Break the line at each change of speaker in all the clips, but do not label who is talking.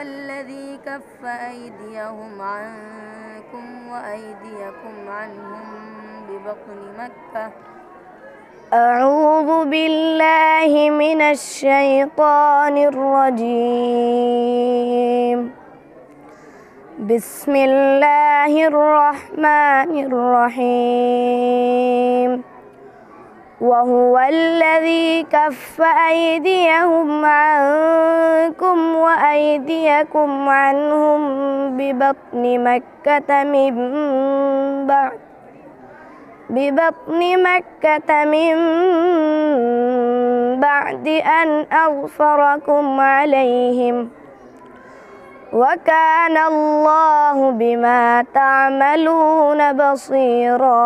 الذي كف أيديهم عنكم وأيديكم عنهم ببطن مكة.
أعوذ بالله من الشيطان الرجيم. بسم الله الرحمن الرحيم. وهو الذي كف أيديهم عنكم وأيديكم عنهم ببطن مكة من بعد أن أظفركم عليهم، وكان الله بما تعملون بصيرا.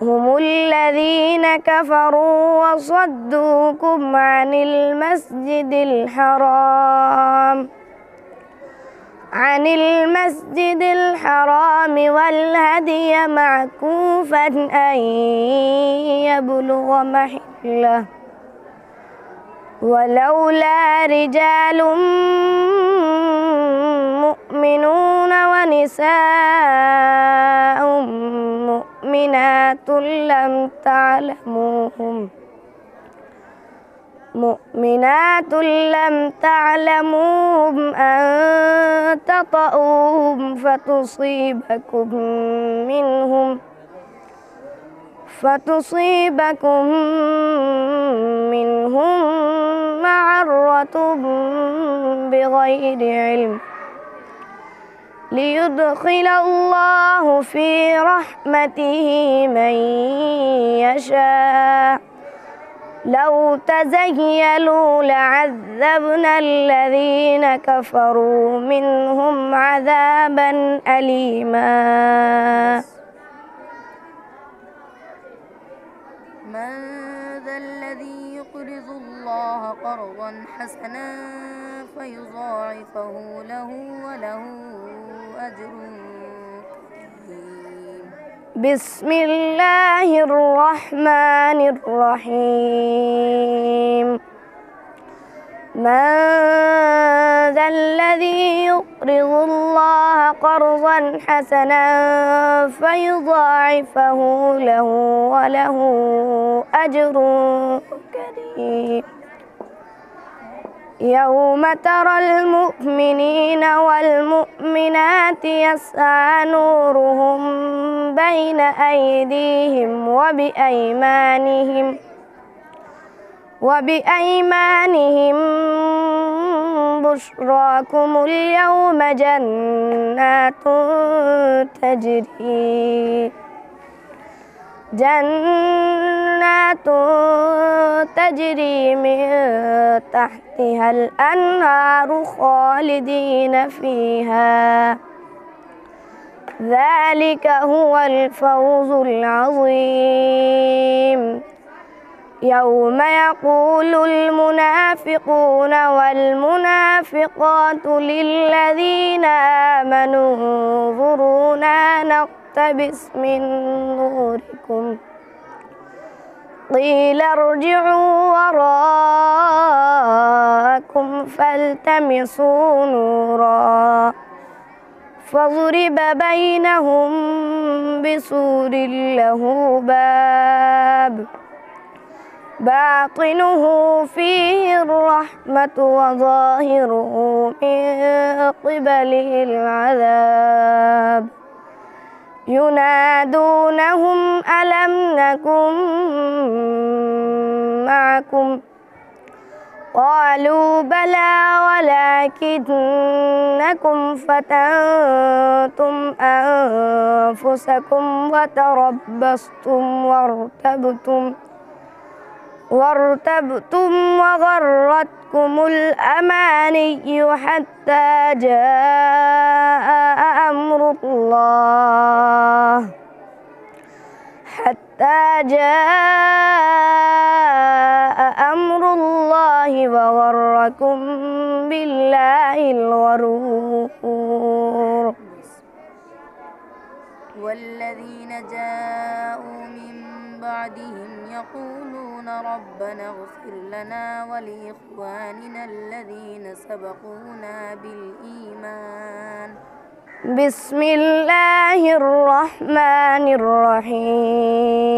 هم الذين كفروا وصدوكم عن المسجد الحرام والهدي معكوفا أن يبلغ محله، ولولا رجال مؤمنون ونساء مؤمنات لم تعلموهم أن تطؤوهم فتصيبكم منهم معرة بغير علم، ليدخل الله في رحمته من يشاء. لو تزيلوا لعذبنا الذين كفروا منهم عذابا أليما.
من ذا الذي يقرض الله قرضا حسنا فيضاعفه له وله أجر كريم.
بسم الله الرحمن الرحيم. من ذا الذي يقرض الله قرضا حسنا فيضاعفه له وله أجر كريم. يوم ترى المؤمنين والمؤمنات يسعى نورهم بين أيديهم وبأيمانهم بشراكم اليوم جنات تجري من تحتها الأنهار خالدين فيها، ذلك هو الفوز العظيم. يوم يقول المنافقون والمنافقات للذين آمنوا انظرونا نقتبس من نوركم، قيل ارجعوا وراءكم فالتمسوا نورا، فضرب بينهم بسور له باب باطنه فيه الرحمة وظاهره من قبله العذاب. ينادونهم ألم نكن معكم؟ قالوا بلى ولكنكم فتنتم أنفسكم وتربصتم وارتبتم وغرتكم الأماني حتى جاء أمر الله وغركم بالله الغرور.
والذين جاءوا من بعدهم يقولون ربنا اغفر لنا ولإخواننا الذين سبقونا بالإيمان.
بسم الله الرحمن الرحيم.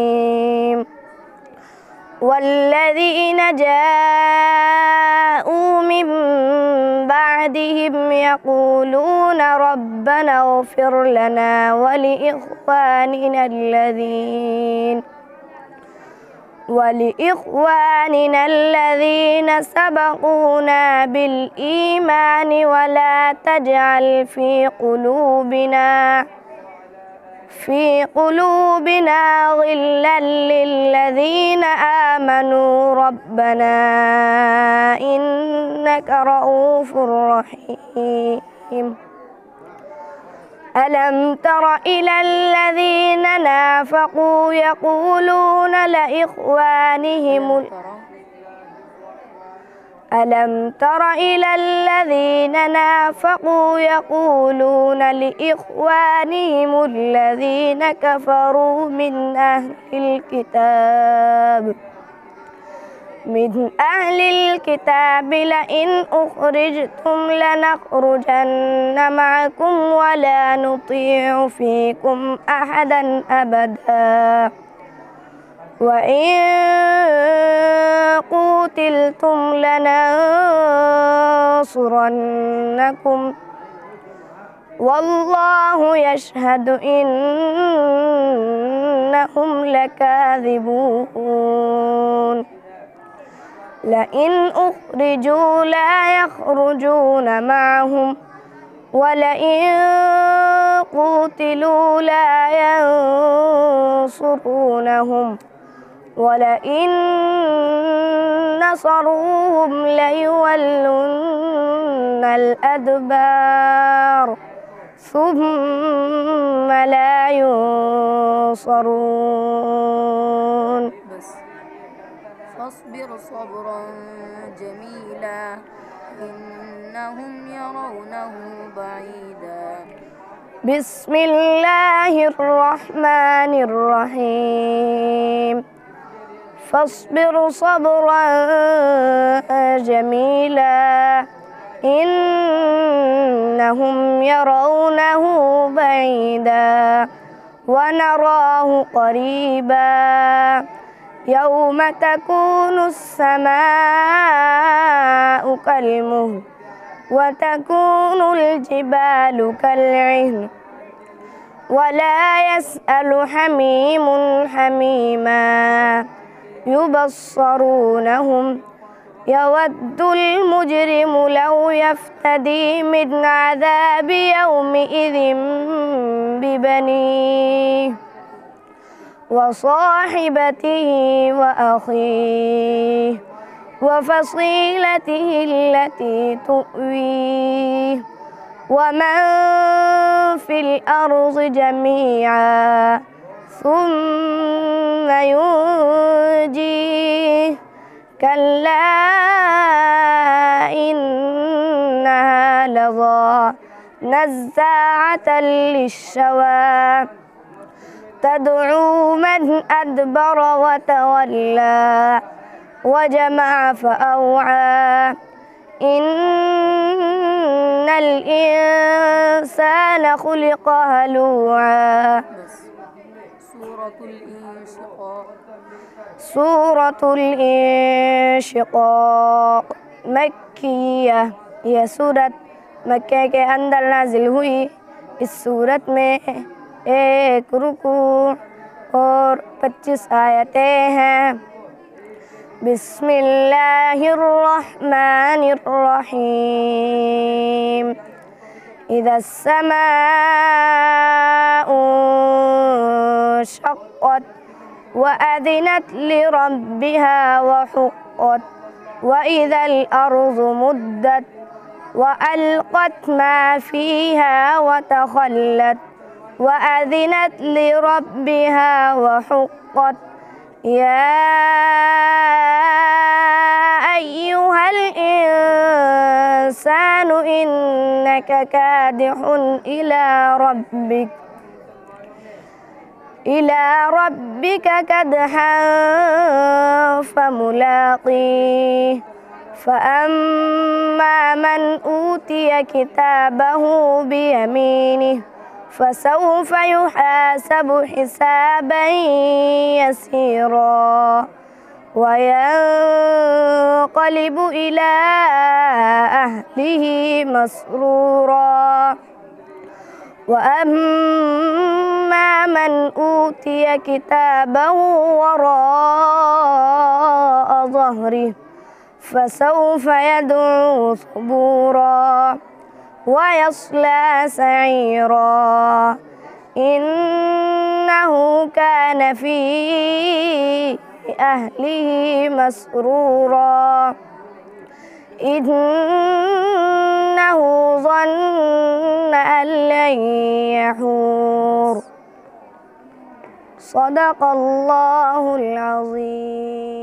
والذين جاءوا من بعدهم يقولون ربنا اغفر لنا ولإخواننا الذين سبقونا بالإيمان ولا تجعل في قلوبنا غلا للذين آمنوا ربنا إنك رؤوف رحيم. ألم تر إلى الذين نافقوا يقولون لإخوانهم الذين كفروا من أهل الكتاب لئن أخرجتم لنخرجن معكم ولا نطيع فيكم أحدا أبدا وإن قوتلتم لننصرنكم والله يشهد إنهم لكاذبون. لئن أخرجوا لا يخرجون معهم ولئن قوتلوا لا ينصرونهم ولئن نصروهم ليولن الأدبار ثم لا ينصرون.
فاصبر صبرا جميلا إنهم يرونه بعيدا.
بسم الله الرحمن الرحيم. فاصبر صبرا جميلا إنهم يرونه بعيدا ونراه قريبا يوم تكون السماء كالمهل وتكون الجبال كالعهن ولا يسأل حميم حميما يبصرونهم يود المجرم لو يفتدي من عذاب يومئذ ببنيه وصاحبته وأخيه وفصيلته التي تؤويه ومن في الأرض جميعا ثم ينجيه كلا إنها لظى نزاعة للشوى تدعو من أدبر وتولى وجمع فأوعى إن الإنسان خلق هلوعا. سورة الانشقاق मक्किया, यह सूरत मक्के के अंदर नाजिल हुई। इस सूरत में 1 रुकू और 25 आयतें हैं। बिस्मिल्लाहिर्रहमानिर्रहीम। इज़ा समाउ शक़्क़त व अज़िनत लिरब्बिहा व हुक़्क़त व इज़ल अर्ज़ु मुद्दत व अलक़त मा फ़ीहा व तख़ल्लत व अज़िनत लिरब्बिहा व हुक़्क़त या अय्युहल इंसानु इन्नका कादिहुन إلى ربك كدحا فملاقيه فأما من أوتي كتابه بيمينه فسوف يحاسب حسابا يسيرا وينقلب إلى أهله مسرورا وأما من أوتي كتابه وراء ظهره فسوف يدعو ثبورا ويصلى سعيرا إنه كان في أهله مسرورا إنه ظن أن لن يحور صدق الله العظيم.